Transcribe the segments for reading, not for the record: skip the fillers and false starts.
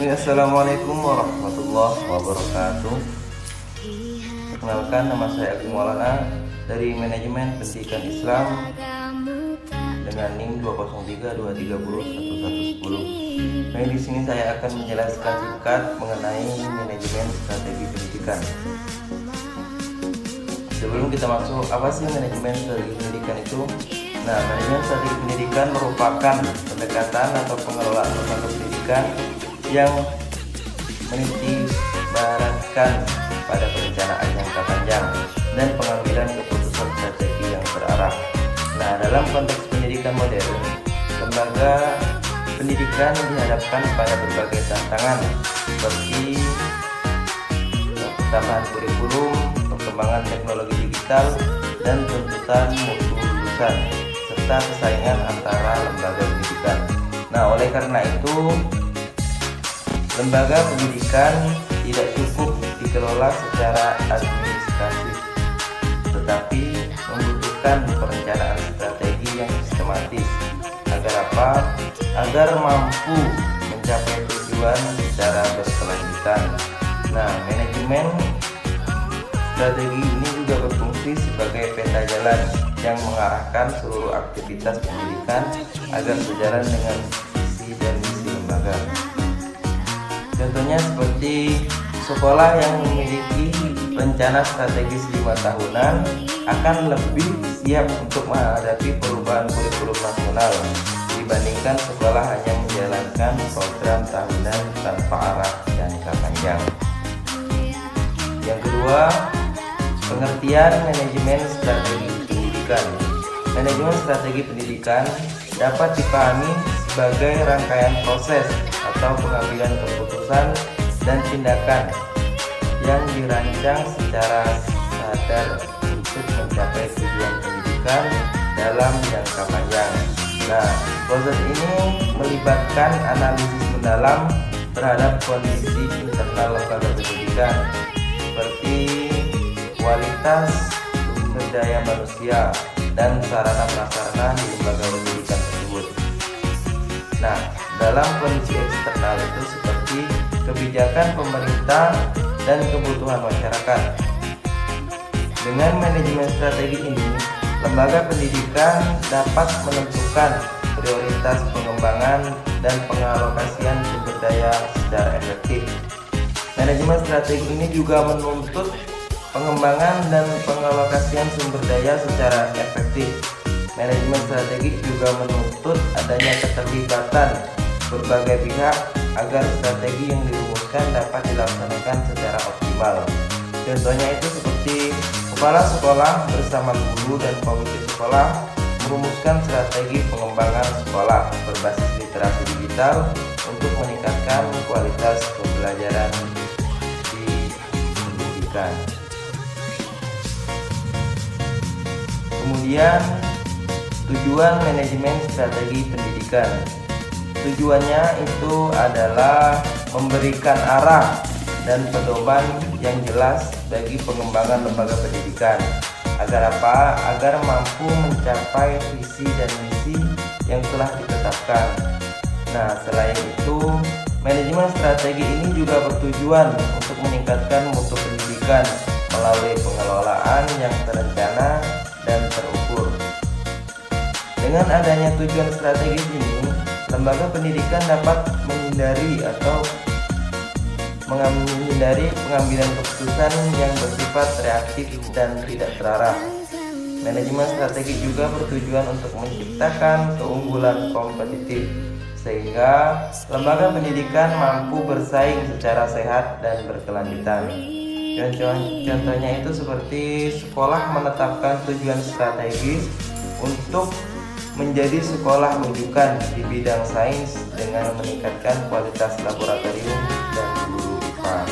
Assalamualaikum warahmatullahi wabarakatuh. Perkenalkan, nama saya Agung Maulana dari Manajemen Pendidikan Islam dengan NIM 203230110. Nah, di sini saya akan menjelaskan singkat mengenai manajemen strategi pendidikan. Sebelum kita masuk, apa sih manajemen strategi pendidikan itu? Nah, manajemen strategi pendidikan merupakan pendekatan atau pengelolaan lembaga pendidikan yang menitikberatkan pada perencanaan jangka panjang dan pengambilan keputusan strategi yang terarah. Nah, dalam konteks pendidikan modern, lembaga pendidikan dihadapkan pada berbagai tantangan seperti tambahan kurikulum, perkembangan teknologi digital, dan tuntutan mutu lulusan, serta persaingan antara lembaga pendidikan. Nah, oleh karena itu, lembaga pendidikan tidak cukup dikelola secara administratif, tetapi membutuhkan perencanaan strategi yang sistematis. Agar apa? Agar mampu mencapai tujuan secara berkelanjutan. Nah, manajemen strategi ini juga berfungsi sebagai peta jalan yang mengarahkan seluruh aktivitas pendidikan agar sejalan dengan visi dan misi lembaga. Contohnya seperti sekolah yang memiliki rencana strategis 5 tahunan akan lebih siap untuk menghadapi perubahan kurikulum nasional dibandingkan sekolah hanya menjalankan program tahunan tanpa arah jangka panjang. Yang kedua, pengertian manajemen strategi pendidikan. Manajemen strategi pendidikan dapat dipahami sebagai rangkaian proses atau pengambilan keputusan dan tindakan yang dirancang secara sadar untuk mencapai tujuan pendidikan dalam jangka panjang. Nah, proses ini melibatkan analisis mendalam terhadap kondisi internal lembaga pendidikan seperti kualitas sumber daya manusia dan sarana prasarana di lembaga pendidikan tersebut. Nah, dalam kondisi eksternal itu seperti kebijakan pemerintah dan kebutuhan masyarakat. Dengan manajemen strategi ini, lembaga pendidikan dapat menentukan prioritas pengembangan dan pengalokasian sumber daya secara efektif. Manajemen strategi ini juga menuntut pengembangan dan pengalokasian sumber daya secara efektif. Manajemen strategik juga menuntut adanya keterlibatan berbagai pihak agar strategi yang dirumuskan dapat dilaksanakan secara optimal. Contohnya itu seperti kepala sekolah bersama guru dan komite sekolah merumuskan strategi pengembangan sekolah berbasis literasi digital untuk meningkatkan kualitas pembelajaran di pendidikan. Kemudian, tujuan manajemen strategi pendidikan. Tujuannya itu adalah memberikan arah dan pedoman yang jelas bagi pengembangan lembaga pendidikan. Agar apa? Agar mampu mencapai visi dan misi yang telah ditetapkan. Nah, selain itu, manajemen strategi ini juga bertujuan untuk meningkatkan mutu pendidikan melalui pengelolaan yang terencana dan terukur. Dengan adanya tujuan strategis ini, lembaga pendidikan dapat menghindari pengambilan keputusan yang bersifat reaktif dan tidak terarah. Manajemen strategi juga bertujuan untuk menciptakan keunggulan kompetitif sehingga lembaga pendidikan mampu bersaing secara sehat dan berkelanjutan. Contohnya itu seperti sekolah menetapkan tujuan strategis untuk menjadi sekolah rujukan di bidang sains dengan meningkatkan kualitas laboratorium dan guru IPA.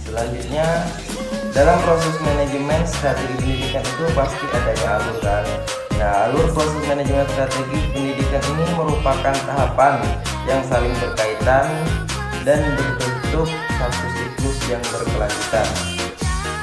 Selanjutnya, dalam proses manajemen strategi pendidikan itu pasti adanya alur kan. Nah, alur proses manajemen strategi pendidikan ini merupakan tahapan yang saling berkaitan dan berbentuk satu siklus yang berkelanjutan.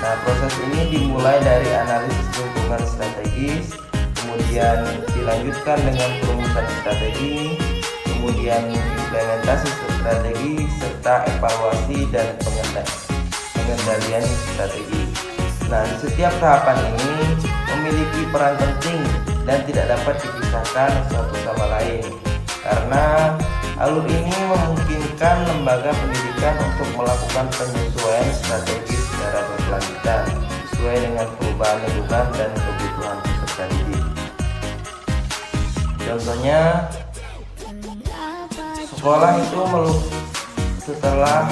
Nah, proses ini dimulai dari analisis lingkungan strategis, kemudian kemudian dilanjutkan dengan perumusan strategi, kemudian implementasi strategi, serta evaluasi dan pengendalian strategi. Nah, di setiap tahapan ini memiliki peran penting dan tidak dapat dipisahkan satu sama lain, karena alur ini memungkinkan lembaga pendidikan untuk melakukan penyesuaian strategi secara berkelanjutan sesuai dengan perubahan lingkungan dan kebutuhan peserta didik. Contohnya, sekolah itu setelah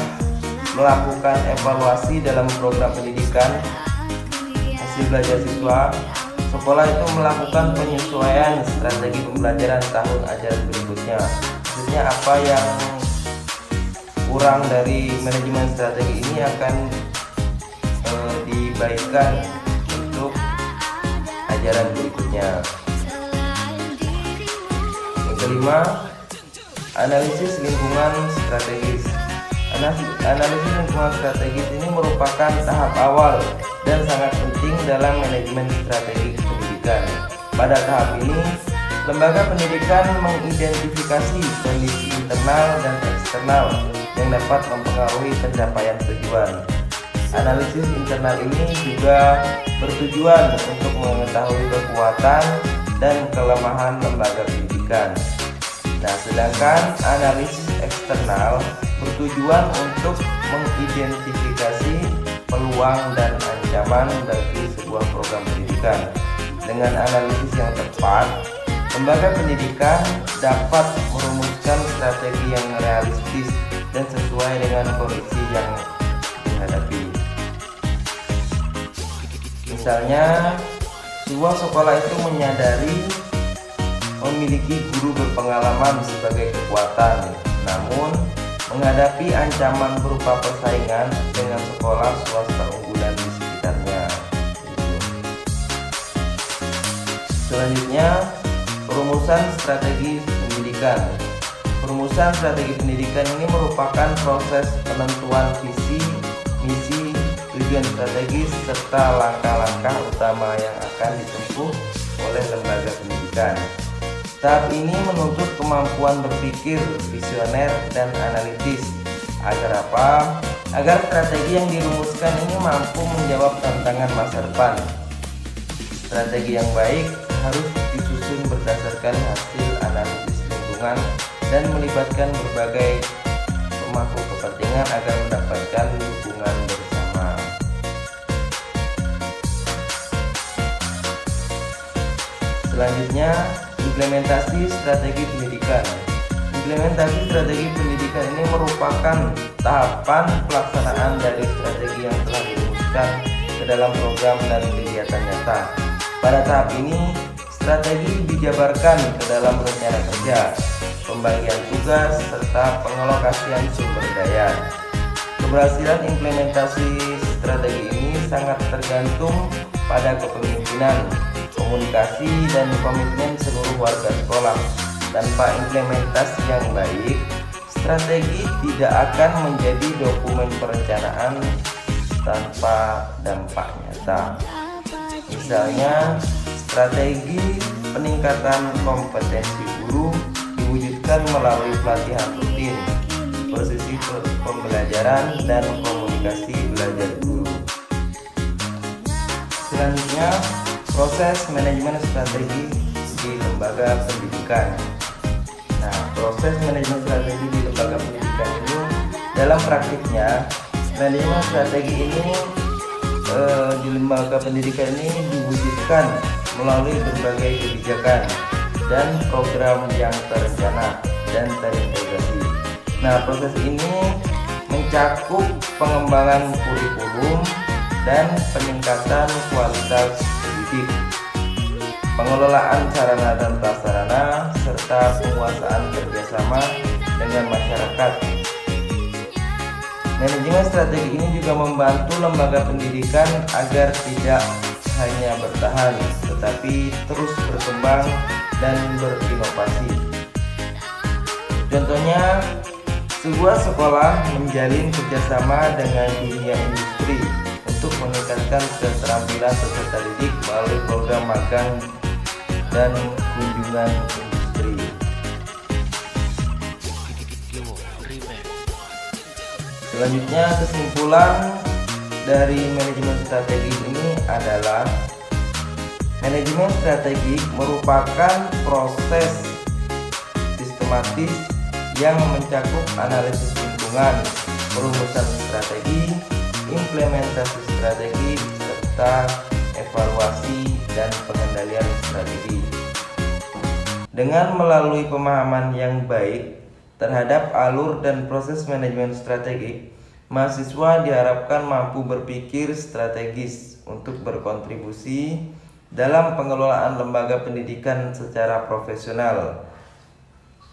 melakukan evaluasi dalam program pendidikan hasil belajar siswa, sekolah itu melakukan penyesuaian strategi pembelajaran tahun ajaran berikutnya. Maksudnya apa yang kurang dari manajemen strategi ini akan dibaikkan untuk ajaran berikutnya. Yang kelima, analisis lingkungan strategis. Analisis lingkungan strategis ini merupakan tahap awal dan sangat penting dalam manajemen strategi pendidikan. Pada tahap ini, lembaga pendidikan mengidentifikasi kondisi internal dan eksternal yang dapat mempengaruhi pencapaian tujuan. Analisis internal ini juga bertujuan untuk mengetahui kekuatan dan kelemahan lembaga pendidikan. Nah, sedangkan analisis eksternal bertujuan untuk mengidentifikasi peluang dan ancaman bagi sebuah program pendidikan. Dengan analisis yang tepat, lembaga pendidikan dapat merumuskan strategi yang realistis dan sesuai dengan kondisi yang dihadapi. Misalnya, sebuah sekolah itu menyadari memiliki guru berpengalaman sebagai kekuatan, namun menghadapi ancaman berupa persaingan dengan sekolah swasta unggulan di sekitarnya. Selanjutnya, perumusan strategi pendidikan. Perumusan strategi pendidikan ini merupakan proses penentuan visi, misi, tujuan strategis, serta langkah-langkah utama yang akan ditempuh oleh lembaga pendidikan. Tahap ini menuntut kemampuan berpikir visioner dan analitis. Agar apa? Agar strategi yang dirumuskan ini mampu menjawab tantangan masa depan. Strategi yang baik harus disusun berdasarkan hasil analisis lingkungan dan melibatkan berbagai pemangku kepentingan agar mendapatkan dukungan bersama. Selanjutnya, implementasi strategi pendidikan. Implementasi strategi pendidikan ini merupakan tahapan pelaksanaan dari strategi yang telah dirumuskan ke dalam program dan kegiatan nyata. Pada tahap ini, strategi dijabarkan ke dalam rencana kerja, pembagian tugas, serta pengalokasian sumber daya. Keberhasilan implementasi strategi ini sangat tergantung pada kepemimpinan, komunikasi, dan komitmen seluruh warga sekolah. Tanpa implementasi yang baik, strategi tidak akan menjadi dokumen perencanaan tanpa dampak nyata. Misalnya, strategi peningkatan kompetensi guru diwujudkan melalui pelatihan rutin, posisi pembelajaran, dan komunikasi belajar guru. Selanjutnya, proses manajemen strategi di lembaga pendidikan. Nah, proses manajemen strategi di lembaga pendidikan ini dalam praktiknya, manajemen strategi ini di lembaga pendidikan ini diwujudkan melalui berbagai kebijakan dan program yang terencana dan terintegrasi. Nah, proses ini mencakup pengembangan kurikulum dan peningkatan kualitas pendidik, pengelolaan sarana dan prasarana, serta penguasaan kerjasama dengan masyarakat. Manajemen strategi ini juga membantu lembaga pendidikan agar tidak hanya bertahan, tetapi terus berkembang dan berinovasi. Contohnya, sebuah sekolah menjalin kerjasama dengan dunia industri untuk meningkatkan keterampilan peserta didik melalui program magang dan kunjungan industri. Selanjutnya, kesimpulan dari manajemen strategik ini adalah manajemen strategik merupakan proses sistematis yang mencakup analisis lingkungan, perumusan strategi, implementasi strategi, serta evaluasi dan pengendalian strategi. Dengan melalui pemahaman yang baik terhadap alur dan proses manajemen strategik, mahasiswa diharapkan mampu berpikir strategis untuk berkontribusi dalam pengelolaan lembaga pendidikan secara profesional.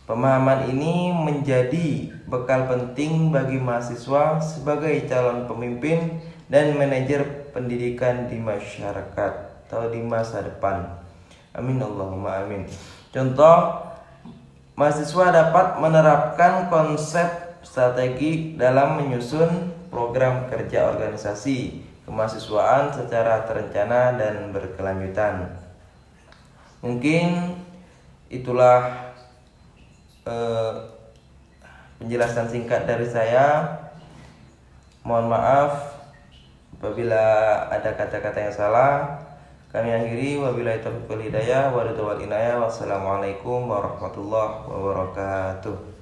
Pemahaman ini menjadi bekal penting bagi mahasiswa sebagai calon pemimpin dan manajer pendidikan di masyarakat atau di masa depan. Amin Allahumma amin. Contoh, mahasiswa dapat menerapkan konsep strategi dalam menyusun program kerja organisasi kemahasiswaan secara terencana dan berkelanjutan. Mungkin itulah penjelasan singkat dari saya. Mohon maaf apabila ada kata-kata yang salah. Kami akhiri, wabillahi taufiq wal hidayah wa ridha wal inayah. Wassalamualaikum warahmatullahi wabarakatuh.